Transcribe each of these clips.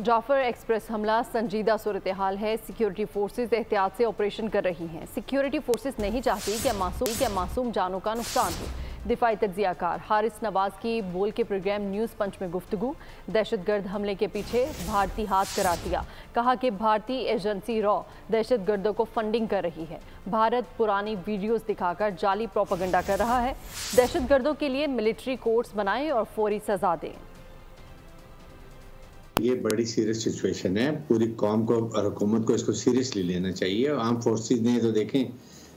Jafar express हमला संजीदा सूरत हाल है। सिक्योरिटी फोर्सेज एहतियात से ऑपरेशन कर रही हैं। सिक्योरिटी फोर्सेज नहीं चाहती कि मासूम जानों का नुकसान हो। दिफाई तज्जियाकार हारिस नवाज की बोल के प्रोग्राम न्यूज़ पंच में गुफ्तगू। दहशतगर्द हमले के पीछे भारतीय हाथ करार दिया। कहा कि भारतीय एजेंसी रॉ दहशतगर्दों को फंडिंग कर रही है। भारत पुरानी वीडियोस दिखाकर जाली प्रोपेगेंडा कर रहा है। दहशतगर्दों के लिए मिलिट्री कोर्ट्स बनाएं और फौरी सजा दें। ये बड़ी सीरियस सिचुएशन है। पूरी कौम को और हुकूमत को इसको सीरियसली लेना चाहिए। आर्म फोर्सेस ने तो देखें,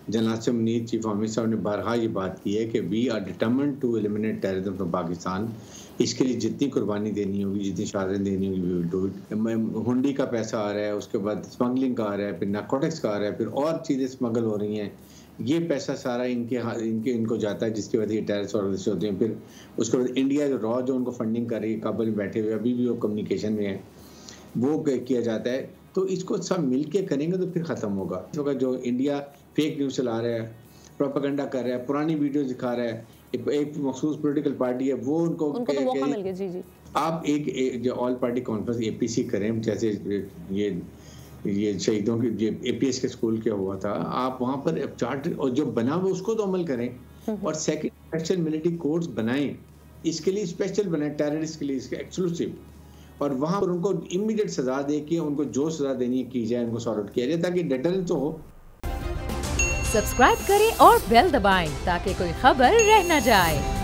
general Asim Munir chief army साहब ने बारहा ये बात की है कि we are determined to eliminate terrorism from Pakistan. इसके लिए जितनी कुर्बानी देनी होगी, जितनी शहादत देनी होगी, वी विल डू इट। हुंडी का पैसा आ रहा है, उसके बाद स्मगलिंग का आ रहा है, फिर नारकोटिक्स का आ रहा है, फिर और चीज़ें स्मगल हो रही हैं। ये पैसा सारा इनको जाता है, जिसकी वजह से टेररिस्ट ऑर्गेनाइजेशन होती हैं। फिर उसके बाद इंडिया जो रॉ जो उनको फंडिंग कर रही है, काबुल में बैठे हुए, अभी भी वो कम्युनिकेशन में है, वो किया जाता है। तो इसको सब मिलके करेंगे तो फिर ख़त्म होगा। जो इंडिया फेक न्यूज़ चला रहा है, प्रोपेगेंडा कर रहा है, पुरानी वीडियो दिखा रहा है, एक मखसूस पॉलिटिकल पार्टी है, वो उनको तो मौका मिल गया। जी। आप एक जो ऑल पार्टी कॉन्फ्रेंस APC करें, जैसे ये शहीदों की जो APS के स्कूल क्या हुआ था, आप वहाँ पर चार्टर और जो बना हुआ उसको तो अमल करें। और सेकंड, स्पेशल मिलिट्री कोर्ट्स बनाएं, इसके लिए स्पेशल बनाएं, टेररिस्ट के लिए इसके एक्सक्लूसिव, और वहाँ पर उनको इमीडिएट सजा दे के उनको जो सजा देनी है की जाए, उनको सॉर्ट आउट किया जाए, ताकि डेटरेंस तो हो। सब्सक्राइब करें और बेल दबाएं ताकि कोई खबर रह न जाए।